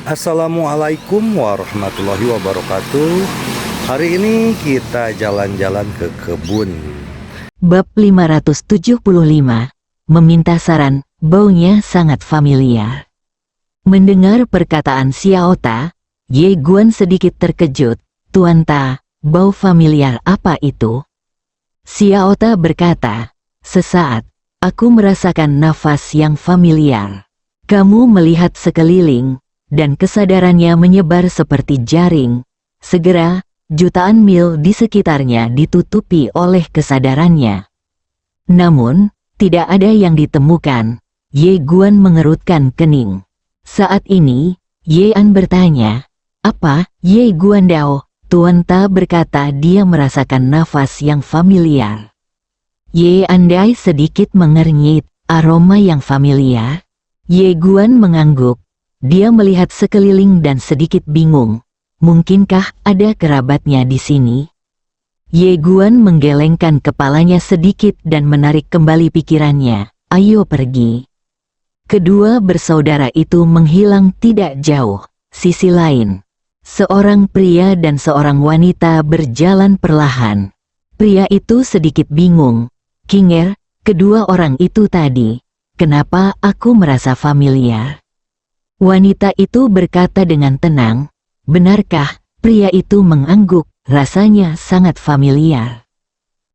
Assalamualaikum warahmatullahi wabarakatuh. Hari ini kita jalan-jalan ke kebun. Bab 575, meminta saran, baunya sangat familiar. Mendengar perkataan Xiaota, Ye Guan sedikit terkejut. Tuan Ta, bau familiar apa itu? Xiaota berkata, sesaat, aku merasakan nafas yang familiar. Kamu melihat sekeliling, dan kesadarannya menyebar seperti jaring. Segera, jutaan mil di sekitarnya ditutupi oleh kesadarannya. Namun, tidak ada yang ditemukan. Ye Guan mengerutkan kening. Saat ini, Ye An bertanya, apa, Ye Guan Dao? Tuan Ta berkata dia merasakan nafas yang familiar. Ye Andai sedikit mengernyit, aroma yang familiar. Ye Guan mengangguk. Dia melihat sekeliling dan sedikit bingung. Mungkinkah ada kerabatnya di sini? Ye Guan menggelengkan kepalanya sedikit dan menarik kembali pikirannya. Ayo pergi. Kedua bersaudara itu menghilang tidak jauh. Sisi lain, seorang pria dan seorang wanita berjalan perlahan. Pria itu sedikit bingung. Kinger, kedua orang itu tadi. Kenapa aku merasa familiar? Wanita itu berkata dengan tenang, benarkah? Pria itu mengangguk, rasanya sangat familiar.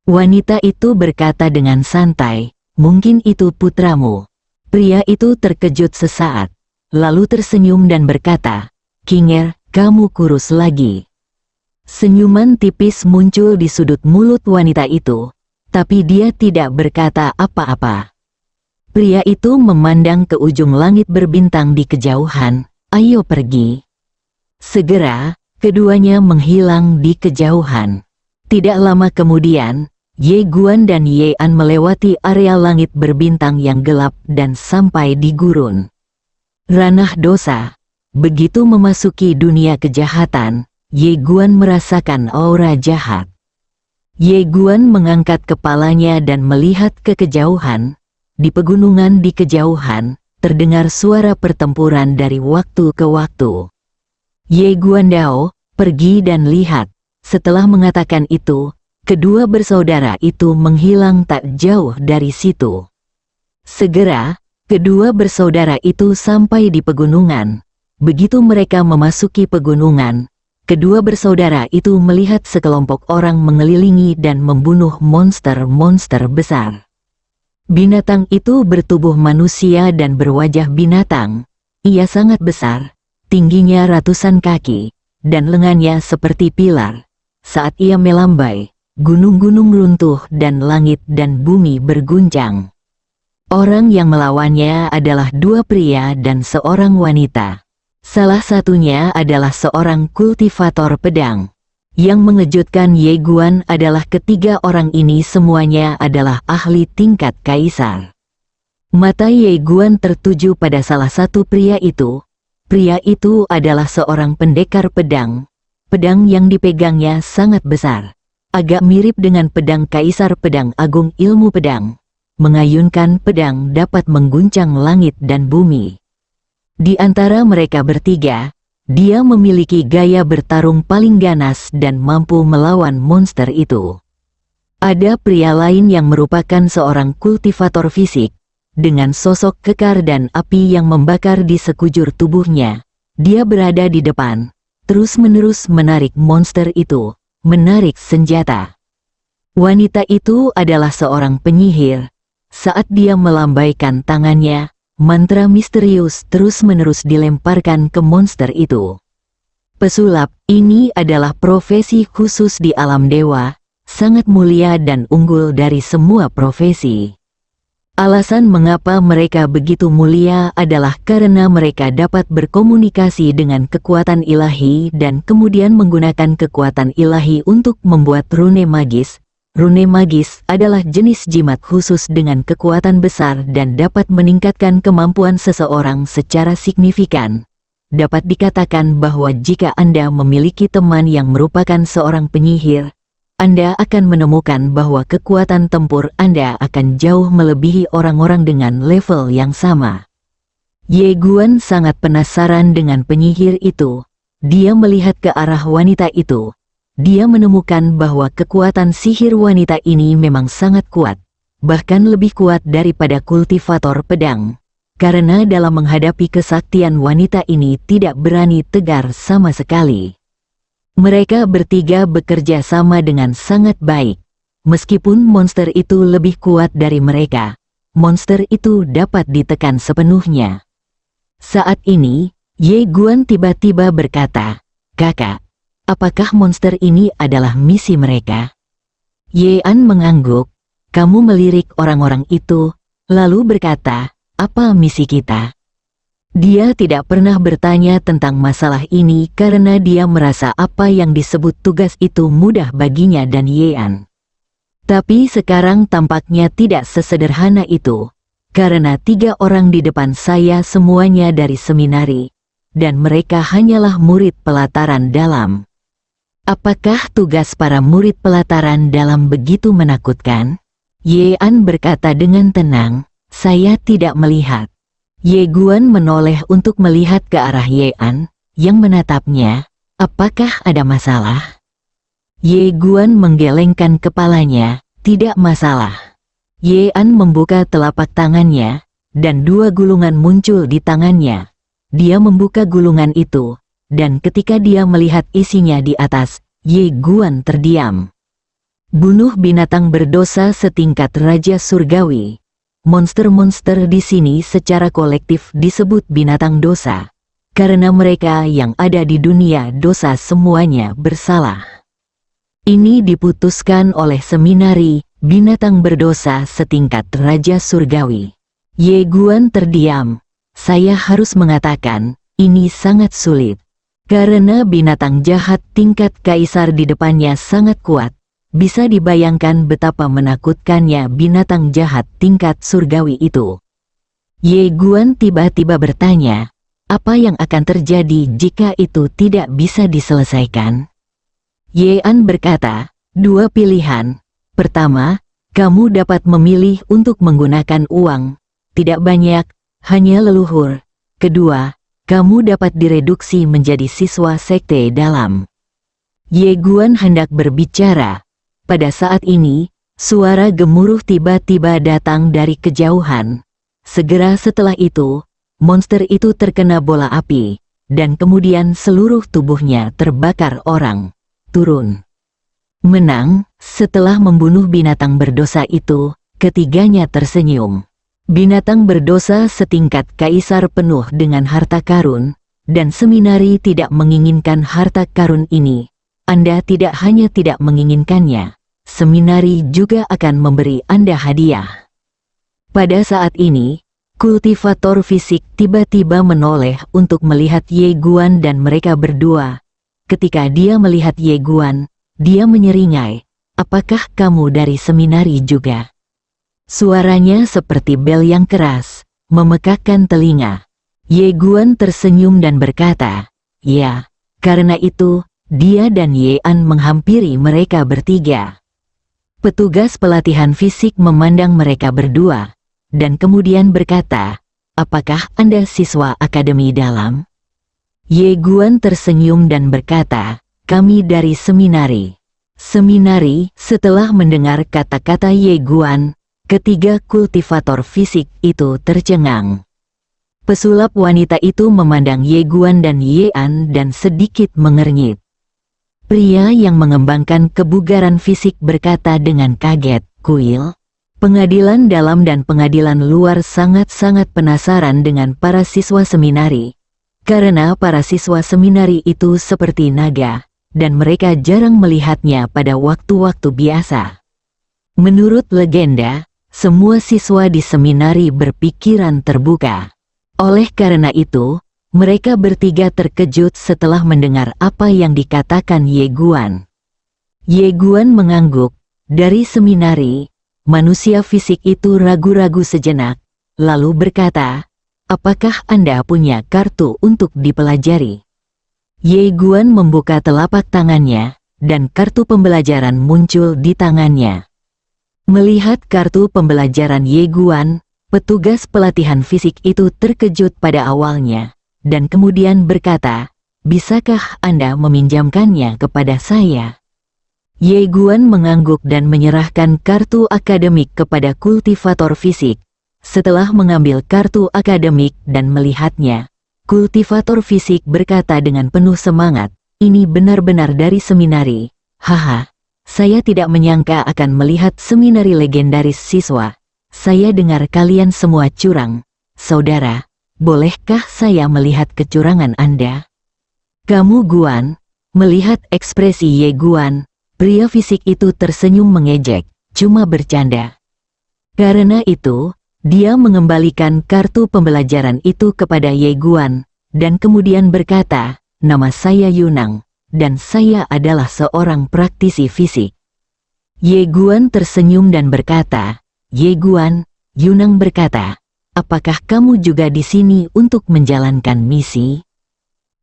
Wanita itu berkata dengan santai, mungkin itu putramu. Pria itu terkejut sesaat, lalu tersenyum dan berkata, Kinger, kamu kurus lagi. Senyuman tipis muncul di sudut mulut wanita itu, tapi dia tidak berkata apa-apa. Pria itu memandang ke ujung langit berbintang di kejauhan. Ayo pergi. Segera, keduanya menghilang di kejauhan. Tidak lama kemudian, Ye Guan dan Ye An melewati area langit berbintang yang gelap dan sampai di gurun. Ranah dosa. Begitu memasuki dunia kejahatan, Ye Guan merasakan aura jahat. Ye Guan mengangkat kepalanya dan melihat ke kejauhan. Di pegunungan di kejauhan, terdengar suara pertempuran dari waktu ke waktu. Ye Guan Dao, pergi dan lihat. Setelah mengatakan itu, kedua bersaudara itu menghilang tak jauh dari situ. Segera, kedua bersaudara itu sampai di pegunungan. Begitu mereka memasuki pegunungan, kedua bersaudara itu melihat sekelompok orang mengelilingi dan membunuh monster-monster besar. Binatang itu bertubuh manusia dan berwajah binatang. Ia sangat besar, tingginya ratusan kaki, dan lengannya seperti pilar. Saat ia melambai, gunung-gunung runtuh dan langit dan bumi berguncang. Orang yang melawannya adalah dua pria dan seorang wanita. Salah satunya adalah seorang kultivator pedang. Yang mengejutkan Ye Guan adalah ketiga orang ini semuanya adalah ahli tingkat kaisar. Mata Ye Guan tertuju pada salah satu pria itu. Pria itu adalah seorang pendekar pedang. Pedang yang dipegangnya sangat besar. Agak mirip dengan pedang kaisar pedang agung ilmu pedang. Mengayunkan pedang dapat mengguncang langit dan bumi. Di antara mereka bertiga, dia memiliki gaya bertarung paling ganas dan mampu melawan monster itu. Ada pria lain yang merupakan seorang kultivator fisik, dengan sosok kekar dan api yang membakar di sekujur tubuhnya. Dia berada di depan, terus-menerus menarik monster itu, menarik senjata. Wanita itu adalah seorang penyihir. Saat dia melambaikan tangannya, mantra misterius terus-menerus dilemparkan ke monster itu. Pesulap, ini adalah profesi khusus di alam dewa, sangat mulia dan unggul dari semua profesi. Alasan mengapa mereka begitu mulia adalah karena mereka dapat berkomunikasi dengan kekuatan ilahi dan kemudian menggunakan kekuatan ilahi untuk membuat rune magis. Rune magis adalah jenis jimat khusus dengan kekuatan besar dan dapat meningkatkan kemampuan seseorang secara signifikan. Dapat dikatakan bahwa jika Anda memiliki teman yang merupakan seorang penyihir, Anda akan menemukan bahwa kekuatan tempur Anda akan jauh melebihi orang-orang dengan level yang sama. Ye Guan sangat penasaran dengan penyihir itu. Dia melihat ke arah wanita itu. Dia menemukan bahwa kekuatan sihir wanita ini memang sangat kuat, bahkan lebih kuat daripada kultivator pedang. Karena dalam menghadapi kesaktian wanita ini tidak berani tegar sama sekali. Mereka bertiga bekerja sama dengan sangat baik. Meskipun monster itu lebih kuat dari mereka, monster itu dapat ditekan sepenuhnya. Saat ini, Ye Guan tiba-tiba berkata, "Kakak, apakah monster ini adalah misi mereka?" Ye An mengangguk. Kamu melirik orang-orang itu, lalu berkata, "Apa misi kita?" Dia tidak pernah bertanya tentang masalah ini karena dia merasa apa yang disebut tugas itu mudah baginya dan Ye An. Tapi sekarang tampaknya tidak sesederhana itu. Karena 3 orang di depan saya semuanya dari seminari, dan mereka hanyalah murid pelataran dalam. Apakah tugas para murid pelataran dalam begitu menakutkan? Ye An berkata dengan tenang, "Saya tidak melihat." Ye Guan menoleh untuk melihat ke arah Ye An, yang menatapnya. "Apakah ada masalah?" Ye Guan menggelengkan kepalanya, "Tidak masalah." Ye An membuka telapak tangannya, dan 2 gulungan muncul di tangannya. Dia membuka gulungan itu, dan ketika dia melihat isinya di atas, Ye Guan terdiam. Bunuh binatang berdosa setingkat Raja Surgawi. Monster-monster di sini secara kolektif disebut binatang dosa, karena mereka yang ada di dunia dosa semuanya bersalah. Ini diputuskan oleh seminari binatang berdosa setingkat Raja Surgawi. Ye Guan terdiam. Saya harus mengatakan, ini sangat sulit. Karena binatang jahat tingkat kaisar di depannya sangat kuat. Bisa dibayangkan betapa menakutkannya binatang jahat tingkat surgawi itu. Ye Guan tiba-tiba bertanya, apa yang akan terjadi jika itu tidak bisa diselesaikan? Ye An berkata, 2 pilihan. Pertama, kamu dapat memilih untuk menggunakan uang, tidak banyak, hanya leluhur. Kedua, kamu dapat direduksi menjadi siswa sekte dalam. Ye Guan hendak berbicara. Pada saat ini, suara gemuruh tiba-tiba datang dari kejauhan. Segera setelah itu, monster itu terkena bola api, dan kemudian seluruh tubuhnya terbakar orang. Turun. Menang, setelah membunuh binatang berdosa itu, ketiganya tersenyum. Binatang berdosa setingkat kaisar penuh dengan harta karun, dan seminari tidak menginginkan harta karun ini. Anda tidak hanya tidak menginginkannya, seminari juga akan memberi Anda hadiah. Pada saat ini, kultivator fisik tiba-tiba menoleh untuk melihat Ye Guan dan mereka berdua. Ketika dia melihat Ye Guan, dia menyeringai, apakah kamu dari seminari juga? Suaranya seperti bel yang keras, memekakkan telinga. Ye Guan tersenyum dan berkata, ya, karena itu, dia dan Ye An menghampiri mereka bertiga. Petugas pelatihan fisik memandang mereka berdua, dan kemudian berkata, apakah Anda siswa akademi dalam? Ye Guan tersenyum dan berkata, kami dari seminari. Seminari, setelah mendengar kata-kata Ye Guan, ketiga kultivator fisik itu tercengang. Pesulap wanita itu memandang Ye Guan dan Ye An dan sedikit mengernyit. Pria yang mengembangkan kebugaran fisik berkata dengan kaget, kuil. Pengadilan dalam dan pengadilan luar sangat-sangat penasaran dengan para siswa seminari. Karena para siswa seminari itu seperti naga, dan mereka jarang melihatnya pada waktu-waktu biasa. Menurut legenda, semua siswa di seminari berpikiran terbuka. Oleh karena itu, mereka bertiga terkejut setelah mendengar apa yang dikatakan Ye Guan. Ye Guan mengangguk. Dari seminari, manusia fisik itu ragu-ragu sejenak, lalu berkata, apakah Anda punya kartu untuk dipelajari? Ye Guan membuka telapak tangannya, dan kartu pembelajaran muncul di tangannya. Melihat kartu pembelajaran Ye Guan, Petugas pelatihan fisik itu terkejut pada awalnya, dan kemudian berkata, "Bisakah Anda meminjamkannya kepada saya?" Ye Guan mengangguk dan menyerahkan kartu akademik kepada kultivator fisik. Setelah mengambil kartu akademik dan melihatnya, kultivator fisik berkata dengan penuh semangat, "Ini benar-benar dari seminari. Haha, saya tidak menyangka akan melihat seminari legendaris siswa. Saya dengar kalian semua curang. Saudara, bolehkah saya melihat kecurangan Anda?" "Kamu Guan?" Melihat ekspresi Ye Guan, pria fisik itu tersenyum mengejek, "Cuma bercanda." Karena itu, dia mengembalikan kartu pembelajaran itu kepada Ye Guan, dan kemudian berkata, "Nama saya Yunang, dan saya adalah seorang praktisi fisik." Ye Guan tersenyum dan berkata, "Ye Guan," Yunang berkata, "apakah kamu juga di sini untuk menjalankan misi?"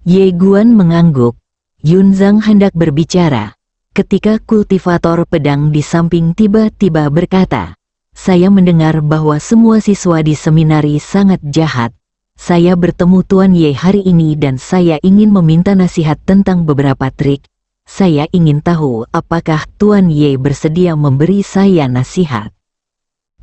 Ye Guan mengangguk. Yunzang hendak berbicara, ketika kultivator pedang di samping tiba-tiba berkata, "Saya mendengar bahwa semua siswa di seminari sangat jahat. Saya bertemu Tuan Ye hari ini dan saya ingin meminta nasihat tentang beberapa trik. Saya ingin tahu apakah Tuan Ye bersedia memberi saya nasihat."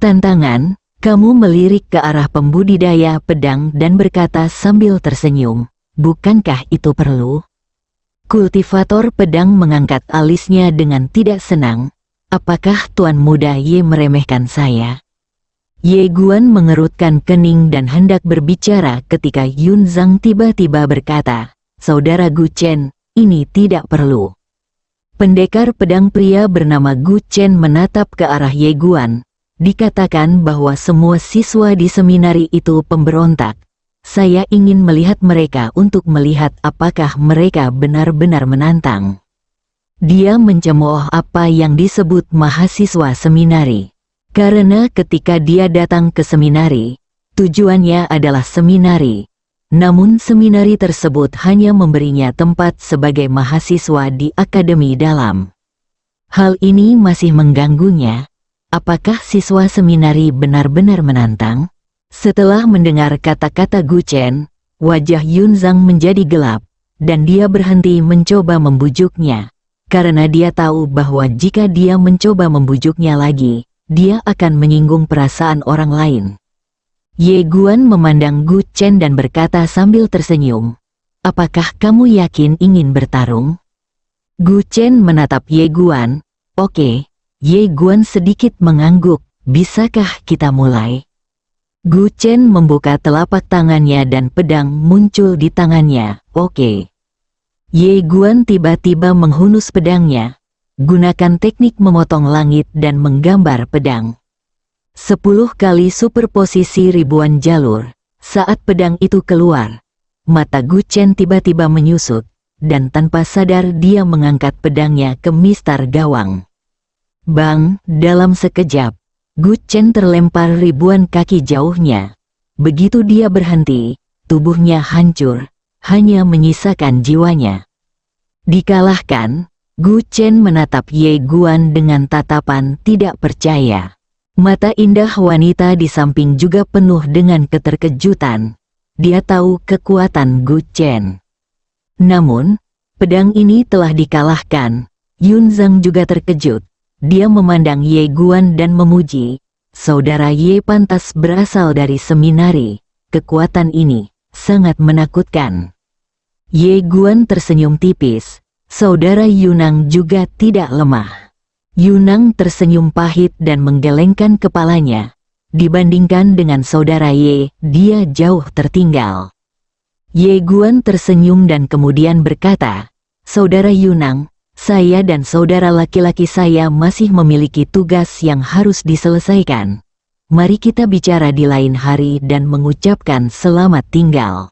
"Tantangan?" Kamu melirik ke arah pembudidaya pedang dan berkata sambil tersenyum, "Bukankah itu perlu?" Kultivator pedang mengangkat alisnya dengan tidak senang. "Apakah Tuan Muda Ye meremehkan saya?" Ye Guan mengerutkan kening dan hendak berbicara ketika Yun Zhang tiba-tiba berkata, "Saudara Gu Chen, ini tidak perlu." Pendekar pedang pria bernama Gu Chen menatap ke arah Ye Guan. "Dikatakan bahwa semua siswa di seminari itu pemberontak. Saya ingin melihat mereka untuk melihat apakah mereka benar-benar menantang." Dia mencemooh apa yang disebut mahasiswa seminari. Karena ketika dia datang ke seminari, tujuannya adalah seminari. Namun seminari tersebut hanya memberinya tempat sebagai mahasiswa di akademi dalam. Hal ini masih mengganggunya. Apakah siswa seminari benar-benar menantang? Setelah mendengar kata-kata Gu Chen, wajah Yun Zhang menjadi gelap, dan dia berhenti mencoba membujuknya, karena dia tahu bahwa jika dia mencoba membujuknya lagi, dia akan menyinggung perasaan orang lain. Ye Guan memandang Gu Chen dan berkata sambil tersenyum, "Apakah kamu yakin ingin bertarung?" Gu Chen menatap Ye Guan. "Oke." Ye Guan sedikit mengangguk, "Bisakah kita mulai?" Gu Chen membuka telapak tangannya dan pedang muncul di tangannya. "Oke." Ye Guan tiba-tiba menghunus pedangnya, gunakan teknik memotong langit dan menggambar pedang. 10 kali superposisi ribuan jalur. Saat pedang itu keluar, mata Gu Chen tiba-tiba menyusut, dan tanpa sadar dia mengangkat pedangnya ke mistar gawang. Bang! Dalam sekejap, Gu Chen terlempar ribuan kaki jauhnya. Begitu dia berhenti, tubuhnya hancur, hanya menyisakan jiwanya. Dikalahkan, Gu Chen menatap Ye Guan dengan tatapan tidak percaya. Mata indah wanita di samping juga penuh dengan keterkejutan. Dia tahu kekuatan Gu Chen. Namun, pedang ini telah dikalahkan. Yun Zhang juga terkejut. Dia memandang Ye Guan dan memuji, "Saudara Ye pantas berasal dari seminari. Kekuatan ini sangat menakutkan." Ye Guan tersenyum tipis. Saudara Yunang juga tidak lemah. Yunang tersenyum pahit dan menggelengkan kepalanya. Dibandingkan dengan saudara Ye, dia jauh tertinggal. Ye Guan tersenyum dan kemudian berkata, "Saudara Yunang, saya dan saudara laki-laki saya masih memiliki tugas yang harus diselesaikan. Mari kita bicara di lain hari dan mengucapkan selamat tinggal."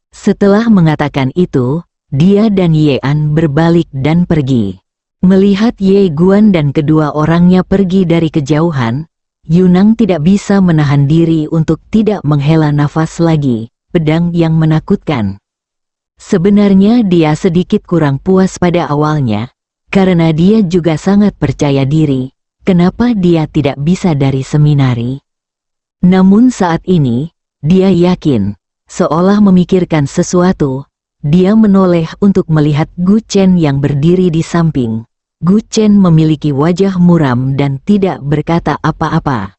Setelah mengatakan itu, dia dan Ye An berbalik dan pergi. Melihat Ye Guan dan kedua orangnya pergi dari kejauhan, Yunang tidak bisa menahan diri untuk tidak menghela nafas lagi. Pedang yang menakutkan. Sebenarnya dia sedikit kurang puas pada awalnya, karena dia juga sangat percaya diri. Kenapa dia tidak bisa dari seminari? Namun saat ini, dia yakin, seolah memikirkan sesuatu, dia menoleh untuk melihat Gu Chen yang berdiri di samping. Gu Chen memiliki wajah muram dan tidak berkata apa-apa.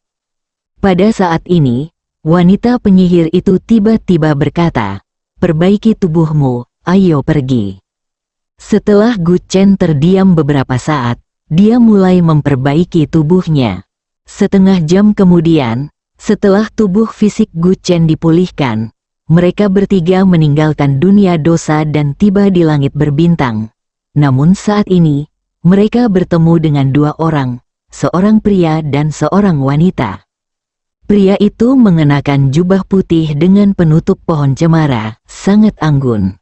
Pada saat ini, wanita penyihir itu tiba-tiba berkata, "Perbaiki tubuhmu, ayo pergi." Setelah Gu Chen terdiam beberapa saat, dia mulai memperbaiki tubuhnya. Setengah jam kemudian, setelah tubuh fisik Gu Chen dipulihkan, mereka bertiga meninggalkan dunia dosa dan tiba di langit berbintang. Namun saat ini, mereka bertemu dengan dua orang, seorang pria dan seorang wanita. Pria itu mengenakan jubah putih dengan penutup pohon cemara, sangat anggun.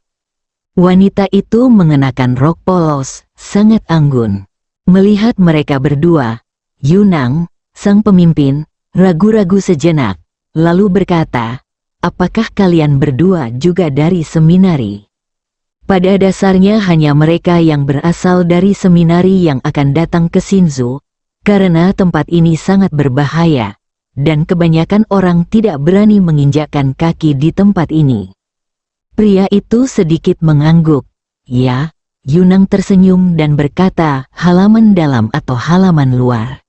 Wanita itu mengenakan rok polos, sangat anggun. Melihat mereka berdua, Yunang, sang pemimpin, ragu-ragu sejenak, lalu berkata, "Apakah kalian berdua juga dari seminari?" Pada dasarnya hanya mereka yang berasal dari seminari yang akan datang ke Xinzhou, karena tempat ini sangat berbahaya, dan kebanyakan orang tidak berani menginjakkan kaki di tempat ini. Pria itu sedikit mengangguk. "Ya," Yunang tersenyum dan berkata, "halaman dalam atau halaman luar?"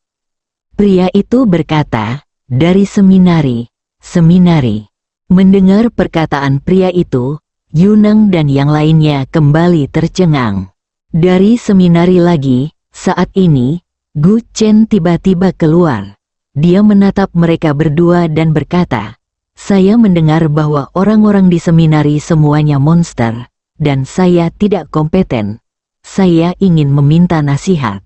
Pria itu berkata, "Dari seminari, seminari." Mendengar perkataan pria itu, Yunang dan yang lainnya kembali tercengang. Dari seminari lagi, saat ini, Gu Chen tiba-tiba keluar. Dia menatap mereka berdua dan berkata, "Saya mendengar bahwa orang-orang di seminari semuanya monster, dan saya tidak kompeten. Saya ingin meminta nasihat."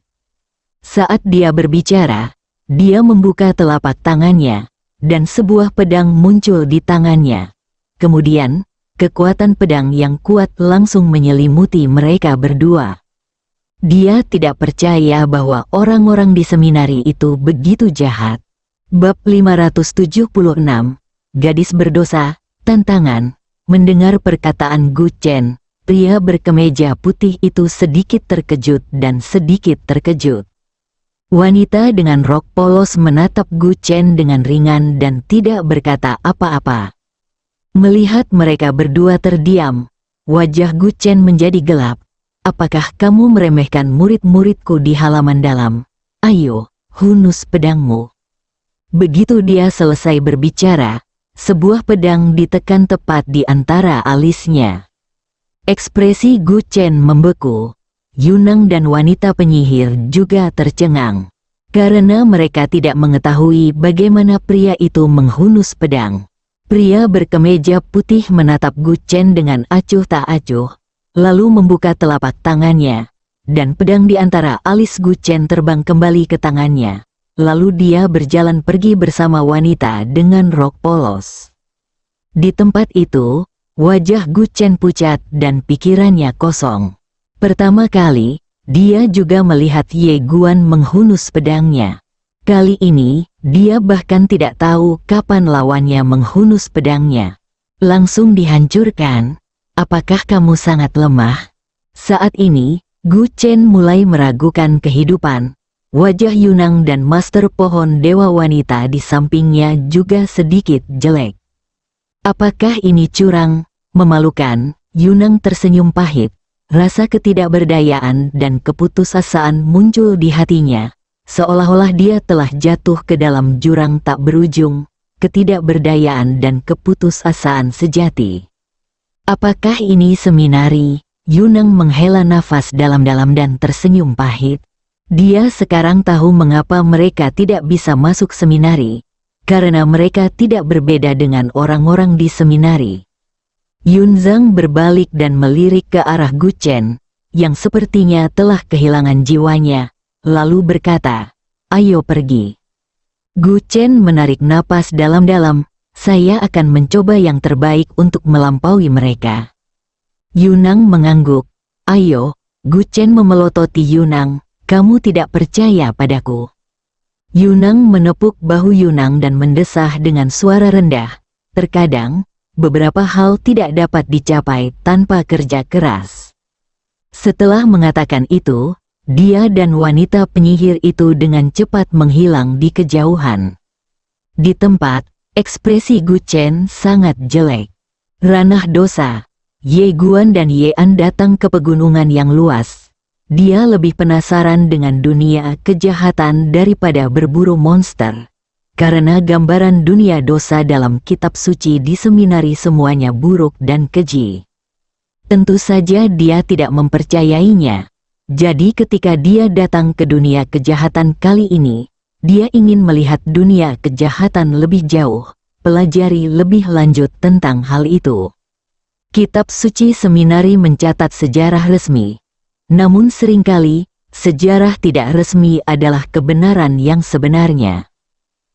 Saat dia berbicara, dia membuka telapak tangannya, dan sebuah pedang muncul di tangannya. Kemudian, kekuatan pedang yang kuat langsung menyelimuti mereka berdua. Dia tidak percaya bahwa orang-orang di seminari itu begitu jahat. Bab 576, Gadis Berdosa, Tantangan. Mendengar perkataan Gu Chen, pria berkemeja putih itu sedikit terkejut dan sedikit terkejut. Wanita dengan rok polos menatap Gu Chen dengan ringan dan tidak berkata apa-apa. Melihat mereka berdua terdiam, wajah Gu Chen menjadi gelap. "Apakah kamu meremehkan murid-muridku di halaman dalam? Ayo, hunus pedangmu." Begitu dia selesai berbicara, sebuah pedang ditekan tepat di antara alisnya. Ekspresi Gu Chen membeku. Yunang dan wanita penyihir juga tercengang, karena mereka tidak mengetahui bagaimana pria itu menghunus pedang. Pria berkemeja putih menatap Gu Chen dengan acuh tak acuh, lalu membuka telapak tangannya, dan pedang di antara alis Gu Chen terbang kembali ke tangannya. Lalu dia berjalan pergi bersama wanita dengan rok polos. Di tempat itu, wajah Gu Chen pucat dan pikirannya kosong. Pertama kali, dia juga melihat Ye Guan menghunus pedangnya. Kali ini, dia bahkan tidak tahu kapan lawannya menghunus pedangnya. Langsung dihancurkan. "Apakah kamu sangat lemah?" Saat ini, Gu Chen mulai meragukan kehidupan. Wajah Yunang dan Master Pohon Dewa Wanita di sampingnya juga sedikit jelek. "Apakah ini curang, memalukan?" Yunang tersenyum pahit. Rasa ketidakberdayaan dan keputusasaan muncul di hatinya, seolah-olah dia telah jatuh ke dalam jurang tak berujung, ketidakberdayaan dan keputusasaan sejati. "Apakah ini seminari?" Yunang menghela nafas dalam-dalam dan tersenyum pahit. Dia sekarang tahu mengapa mereka tidak bisa masuk seminari, karena mereka tidak berbeda dengan orang-orang di seminari. Yunzang berbalik dan melirik ke arah Gu Chen, yang sepertinya telah kehilangan jiwanya, lalu berkata, "Ayo pergi." Gu Chen menarik napas dalam-dalam, "Saya akan mencoba yang terbaik untuk melampaui mereka." Yunang mengangguk. "Ayo." Gu Chen memelototi Yunang, "Kamu tidak percaya padaku." Yunang menepuk bahu Yunang dan mendesah dengan suara rendah. "Terkadang, beberapa hal tidak dapat dicapai tanpa kerja keras." Setelah mengatakan itu, dia dan wanita penyihir itu dengan cepat menghilang di kejauhan. Di tempat, Ekspresi Gu Chen sangat jelek. Ranah dosa. Ye Guan dan Ye An datang ke pegunungan yang luas. Dia lebih penasaran dengan dunia kejahatan daripada berburu monster. Karena gambaran dunia dosa dalam kitab suci diseminari semuanya buruk dan keji. Tentu saja dia tidak mempercayainya. Jadi ketika dia datang ke dunia kejahatan kali ini, dia ingin melihat dunia kejahatan lebih jauh, pelajari lebih lanjut tentang hal itu. Kitab suci seminari mencatat sejarah resmi. Namun seringkali, sejarah tidak resmi adalah kebenaran yang sebenarnya.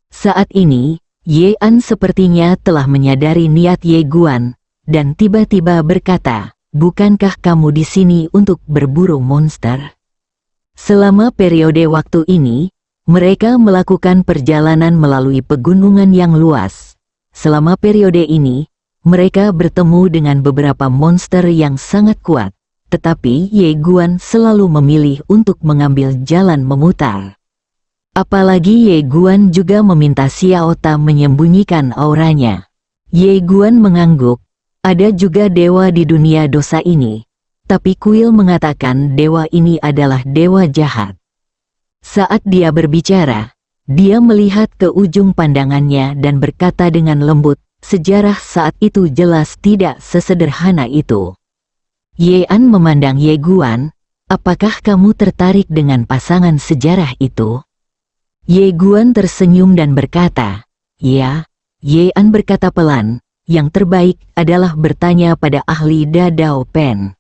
Saat ini, Ye An sepertinya telah menyadari niat Ye Guan, dan tiba-tiba berkata, "Bukankah kamu di sini untuk berburu monster?" Selama periode waktu ini, mereka melakukan perjalanan melalui pegunungan yang luas. Selama periode ini, mereka bertemu dengan beberapa monster yang sangat kuat. Tetapi Ye Guan selalu memilih untuk mengambil jalan memutar. Apalagi Ye Guan juga meminta Xiao Ta menyembunyikan auranya. Ye Guan mengangguk, ada juga dewa di dunia dosa ini. Tapi kuil mengatakan dewa ini adalah dewa jahat. Saat dia berbicara, dia melihat ke ujung pandangannya dan berkata dengan lembut, sejarah saat itu jelas tidak sesederhana itu. Ye An memandang Ye Guan, apakah kamu tertarik dengan pasangan sejarah itu? Ye Guan tersenyum dan berkata, ya. Ye An berkata pelan, yang terbaik adalah bertanya pada ahli Da Dao Pen.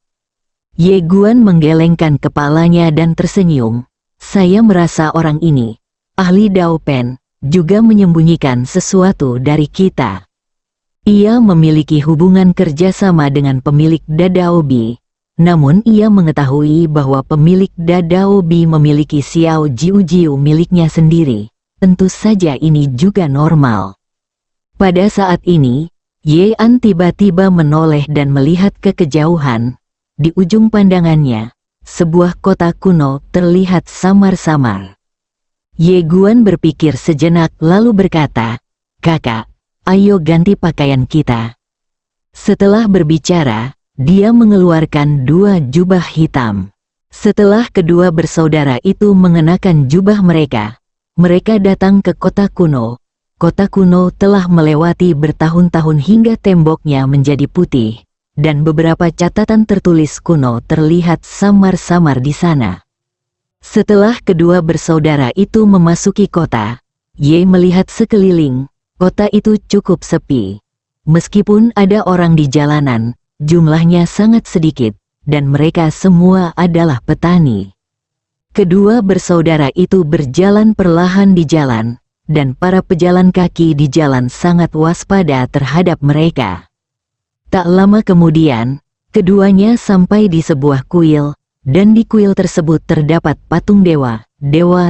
Ye Guan menggelengkan kepalanya dan tersenyum, saya merasa orang ini, ahli Dao Pen, juga menyembunyikan sesuatu dari kita. Ia memiliki hubungan kerjasama dengan pemilik Da Dao Bi, namun ia mengetahui bahwa pemilik Da Dao Bi memiliki Xiao Jiu Jiu miliknya sendiri. Tentu saja ini juga normal. Pada saat ini, Ye An tiba-tiba menoleh dan melihat ke kejauhan. Di ujung pandangannya, sebuah kota kuno terlihat samar-samar. Ye Guan berpikir sejenak lalu berkata, kakak, ayo ganti pakaian kita. Setelah berbicara, dia mengeluarkan 2 jubah hitam. Setelah kedua bersaudara itu mengenakan jubah mereka datang ke kota kuno. Kota kuno telah melewati bertahun-tahun hingga temboknya menjadi putih, dan beberapa catatan tertulis kuno terlihat samar-samar di sana. Setelah kedua bersaudara itu memasuki kota, Ye melihat sekeliling. Kota itu cukup sepi. Meskipun ada orang di jalanan, jumlahnya sangat sedikit, dan mereka semua adalah petani. Kedua bersaudara itu berjalan perlahan di jalan, dan para pejalan kaki di jalan sangat waspada terhadap mereka. Tak lama kemudian, keduanya sampai di sebuah kuil, dan di kuil tersebut terdapat patung dewa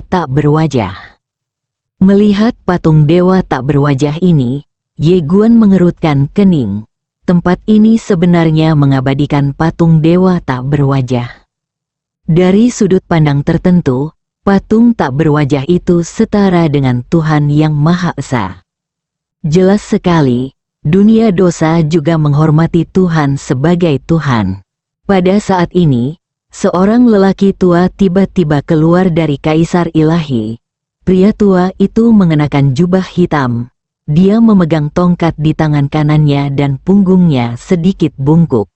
tak berwajah. Melihat patung dewa tak berwajah ini, Ye Guan mengerutkan kening. Tempat ini sebenarnya mengabadikan patung dewa tak berwajah. Dari sudut pandang tertentu, patung tak berwajah itu setara dengan Tuhan yang Maha Esa. Jelas sekali, dunia dosa juga menghormati Tuhan sebagai Tuhan. Pada saat ini, seorang lelaki tua tiba-tiba keluar dari Kaisar Ilahi. Pria tua itu mengenakan jubah hitam. Dia memegang tongkat di tangan kanannya dan punggungnya sedikit bungkuk.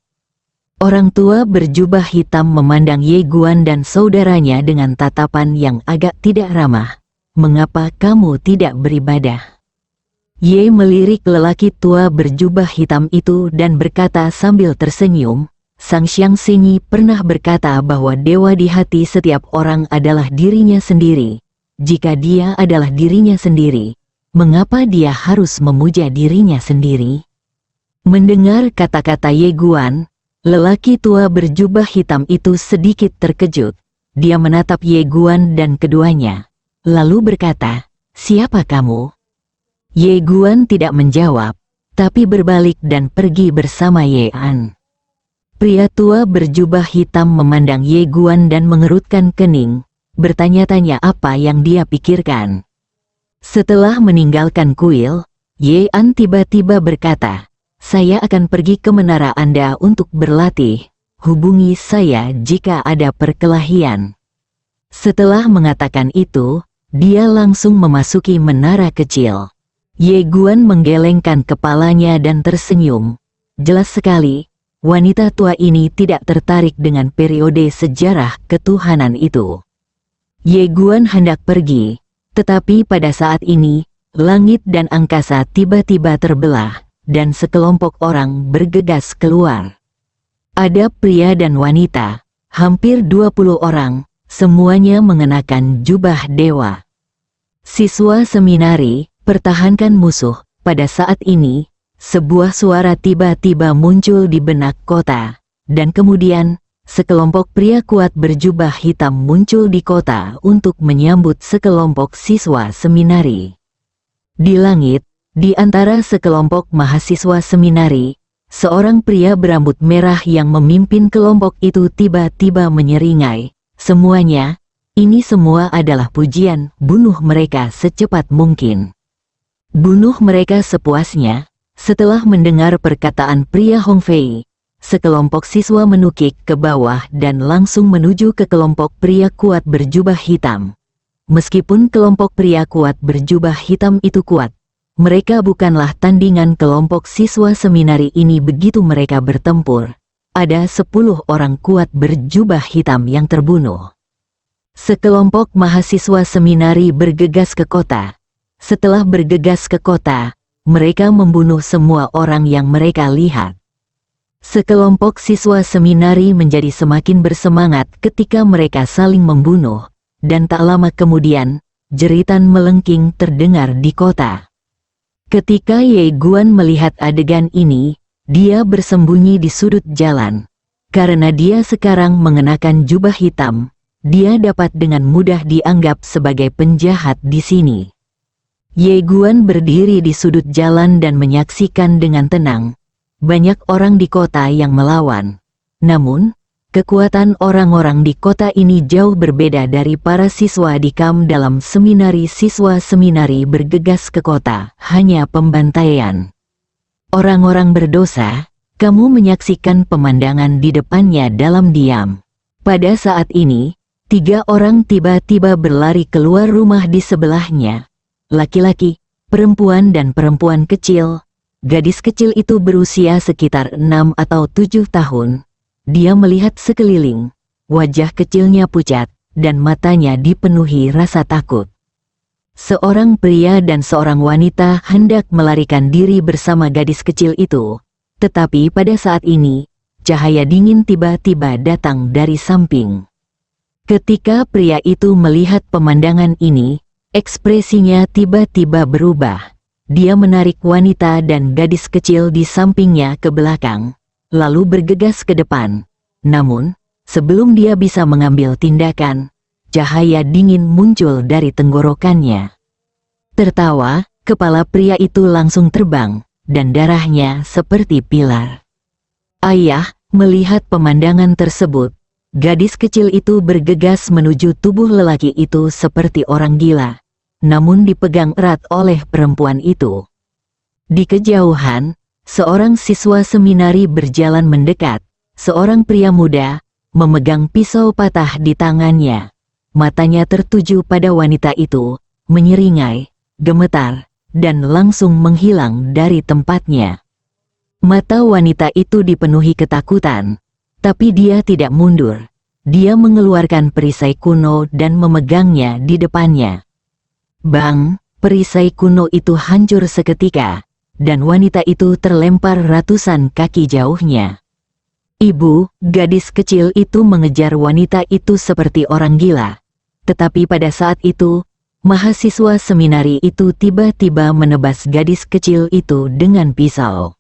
Orang tua berjubah hitam memandang Ye Guan dan saudaranya dengan tatapan yang agak tidak ramah. Mengapa kamu tidak beribadah? Ye melirik lelaki tua berjubah hitam itu dan berkata sambil tersenyum, Sang Xiang Senyi pernah berkata bahwa dewa di hati setiap orang adalah dirinya sendiri. Jika dia adalah dirinya sendiri, mengapa dia harus memuja dirinya sendiri? Mendengar kata-kata Ye Guan, lelaki tua berjubah hitam itu sedikit terkejut. Dia menatap Ye Guan dan keduanya, lalu berkata, siapa kamu? Ye Guan tidak menjawab, tapi berbalik dan pergi bersama Ye An. Pria tua berjubah hitam memandang Ye Guan dan mengerutkan kening, bertanya-tanya apa yang dia pikirkan. Setelah meninggalkan kuil, Ye An tiba-tiba berkata, "Saya akan pergi ke menara Anda untuk berlatih. Hubungi saya jika ada perkelahian." Setelah mengatakan itu, dia langsung memasuki menara kecil. Ye Guan menggelengkan kepalanya dan tersenyum. Jelas sekali, wanita tua ini tidak tertarik dengan periode sejarah ketuhanan itu. Ye Guan hendak pergi, tetapi pada saat ini, langit dan angkasa tiba-tiba terbelah, dan sekelompok orang bergegas keluar. Ada pria dan wanita, hampir 20 orang, semuanya mengenakan jubah dewa. "Siswa seminari, pertahankan musuh." Pada saat ini, sebuah suara tiba-tiba muncul di benak kota, dan kemudian, sekelompok pria kuat berjubah hitam muncul di kota untuk menyambut sekelompok siswa seminari. Di langit, di antara sekelompok mahasiswa seminari, seorang pria berambut merah yang memimpin kelompok itu tiba-tiba menyeringai, "Semuanya, ini semua adalah pujian, bunuh mereka secepat mungkin. Bunuh mereka sepuasnya." Setelah mendengar perkataan pria Hong Fei, sekelompok siswa menukik ke bawah dan langsung menuju ke kelompok pria kuat berjubah hitam. Meskipun kelompok pria kuat berjubah hitam itu kuat, mereka bukanlah tandingan kelompok siswa seminari ini. Begitu mereka bertempur, ada 10 orang kuat berjubah hitam yang terbunuh. Sekelompok mahasiswa seminari bergegas ke kota. Setelah bergegas ke kota, mereka membunuh semua orang yang mereka lihat. Sekelompok siswa seminari menjadi semakin bersemangat ketika mereka saling membunuh, dan tak lama kemudian, jeritan melengking terdengar di kota. Ketika Ye Guan melihat adegan ini, dia bersembunyi di sudut jalan. Karena dia sekarang mengenakan jubah hitam, dia dapat dengan mudah dianggap sebagai penjahat di sini. Ye Guan berdiri di sudut jalan dan menyaksikan dengan tenang. Banyak orang di kota yang melawan. Namun, kekuatan orang-orang di kota ini jauh berbeda dari para siswa di kamp dalam seminari. Siswa seminari bergegas ke kota, hanya pembantaian. Orang-orang berdosa, kamu menyaksikan pemandangan di depannya dalam diam. Pada saat ini, 3 orang tiba-tiba berlari keluar rumah di sebelahnya. Laki-laki, perempuan dan perempuan kecil. Gadis kecil itu berusia sekitar 6 atau 7 tahun. Dia melihat sekeliling, wajah kecilnya pucat, dan matanya dipenuhi rasa takut. Seorang pria dan seorang wanita hendak melarikan diri bersama gadis kecil itu. Tetapi pada saat ini, cahaya dingin tiba-tiba datang dari samping. Ketika pria itu melihat pemandangan ini, ekspresinya tiba-tiba berubah. Dia menarik wanita dan gadis kecil di sampingnya ke belakang, lalu bergegas ke depan. Namun, sebelum dia bisa mengambil tindakan, cahaya dingin muncul dari tenggorokannya. Tertawa, kepala pria itu langsung terbang, dan darahnya seperti pilar. Ayah, melihat pemandangan tersebut, gadis kecil itu bergegas menuju tubuh lelaki itu seperti orang gila, namun dipegang erat oleh perempuan itu. Di kejauhan, seorang siswa seminari berjalan mendekat. Seorang pria muda, memegang pisau patah di tangannya. Matanya tertuju pada wanita itu, menyeringai, gemetar, dan langsung menghilang dari tempatnya. Mata wanita itu dipenuhi ketakutan, tapi dia tidak mundur. Dia mengeluarkan perisai kuno dan memegangnya di depannya. Bang, perisai kuno itu hancur seketika, dan wanita itu terlempar ratusan kaki jauhnya. Ibu, gadis kecil itu mengejar wanita itu seperti orang gila. Tetapi pada saat itu, mahasiswa seminari itu tiba-tiba menebas gadis kecil itu dengan pisau.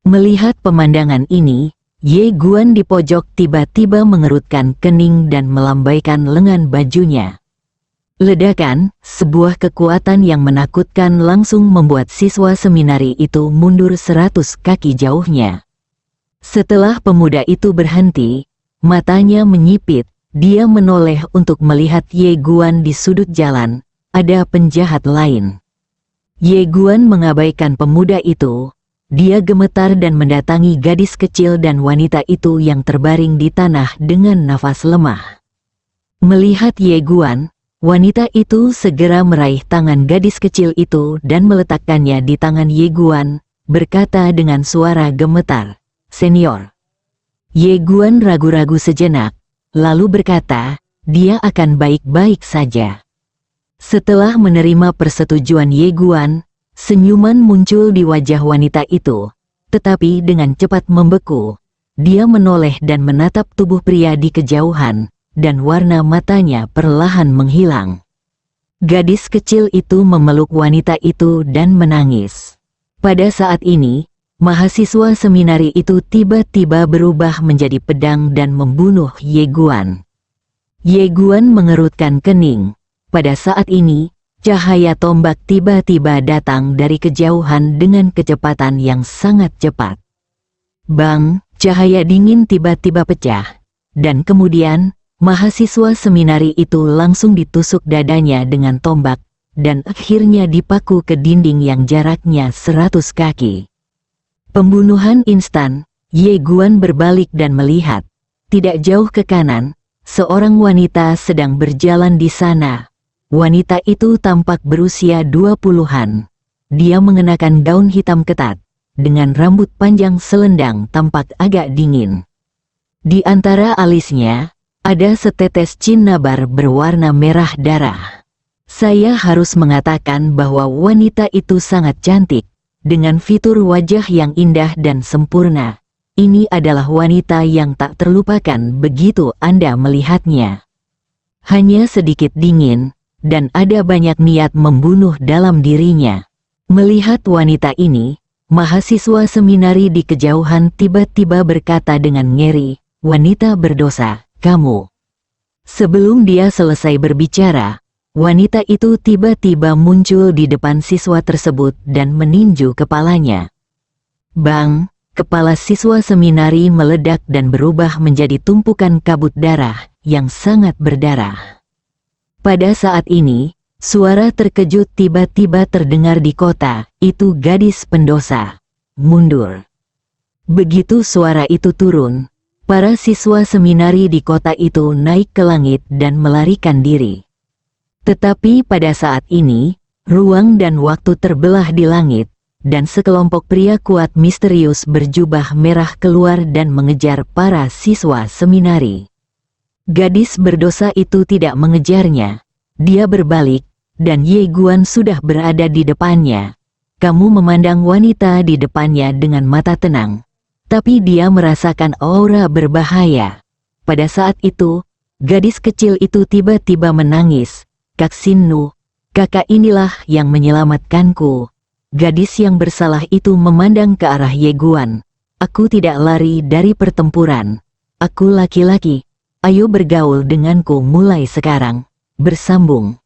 Melihat pemandangan ini, Ye Guan di pojok tiba-tiba mengerutkan kening dan melambaikan lengan bajunya. Ledakan, sebuah kekuatan yang menakutkan langsung membuat siswa seminari itu mundur 100 kaki jauhnya. Setelah pemuda itu berhenti, matanya menyipit, dia menoleh untuk melihat Ye Guan di sudut jalan, ada penjahat lain. Ye Guan mengabaikan pemuda itu. Dia gemetar dan mendatangi gadis kecil dan wanita itu yang terbaring di tanah dengan nafas lemah. Melihat Ye Guan, wanita itu segera meraih tangan gadis kecil itu dan meletakkannya di tangan Ye Guan, berkata dengan suara gemetar, "Senior." Ye Guan ragu-ragu sejenak, lalu berkata, dia akan baik-baik saja. Setelah menerima persetujuan Ye Guan, senyuman muncul di wajah wanita itu, tetapi dengan cepat membeku. Dia menoleh dan menatap tubuh pria di kejauhan, dan warna matanya perlahan menghilang. Gadis kecil itu memeluk wanita itu dan menangis. Pada saat ini, mahasiswa seminari itu tiba-tiba berubah menjadi pedang dan membunuh Ye Guan. Ye Guan mengerutkan kening. Pada saat ini, cahaya tombak tiba-tiba datang dari kejauhan dengan kecepatan yang sangat cepat. Bang, cahaya dingin tiba-tiba pecah. Dan kemudian, mahasiswa seminari itu langsung ditusuk dadanya dengan tombak, dan akhirnya dipaku ke dinding yang jaraknya 100 kaki. Pembunuhan instan. Ye Guan berbalik dan melihat. Tidak jauh ke kanan, seorang wanita sedang berjalan di sana. Wanita itu tampak berusia 20-an. Dia mengenakan gaun hitam ketat, dengan rambut panjang selendang tampak agak dingin. Di antara alisnya, ada setetes cinnabar berwarna merah darah. Saya harus mengatakan bahwa wanita itu sangat cantik, dengan fitur wajah yang indah dan sempurna. Ini adalah wanita yang tak terlupakan begitu Anda melihatnya. Hanya sedikit dingin, dan ada banyak niat membunuh dalam dirinya. Melihat wanita ini, mahasiswa seminari di kejauhan tiba-tiba berkata dengan ngeri, "Wanita berdosa, kamu." Sebelum dia selesai berbicara, wanita itu tiba-tiba muncul di depan siswa tersebut dan meninju kepalanya. Bang, kepala siswa seminari meledak dan berubah menjadi tumpukan kabut darah yang sangat berdarah. Pada saat ini, suara terkejut tiba-tiba terdengar di kota, "Itu gadis pendosa. Mundur." Begitu suara itu turun, para siswa seminari di kota itu naik ke langit dan melarikan diri. Tetapi pada saat ini, ruang dan waktu terbelah di langit, dan sekelompok pria kuat misterius berjubah merah keluar dan mengejar para siswa seminari. Gadis berdosa itu tidak mengejarnya. Dia berbalik, dan Ye Guan sudah berada di depannya. Kamu memandang wanita di depannya dengan mata tenang. Tapi dia merasakan aura berbahaya. Pada saat itu, gadis kecil itu tiba-tiba menangis. "Kak Sinnu, kakak inilah yang menyelamatkanku." Gadis yang bersalah itu memandang ke arah Ye Guan. "Aku tidak lari dari pertempuran. Aku laki-laki. Ayo bergaul denganku mulai sekarang." Bersambung.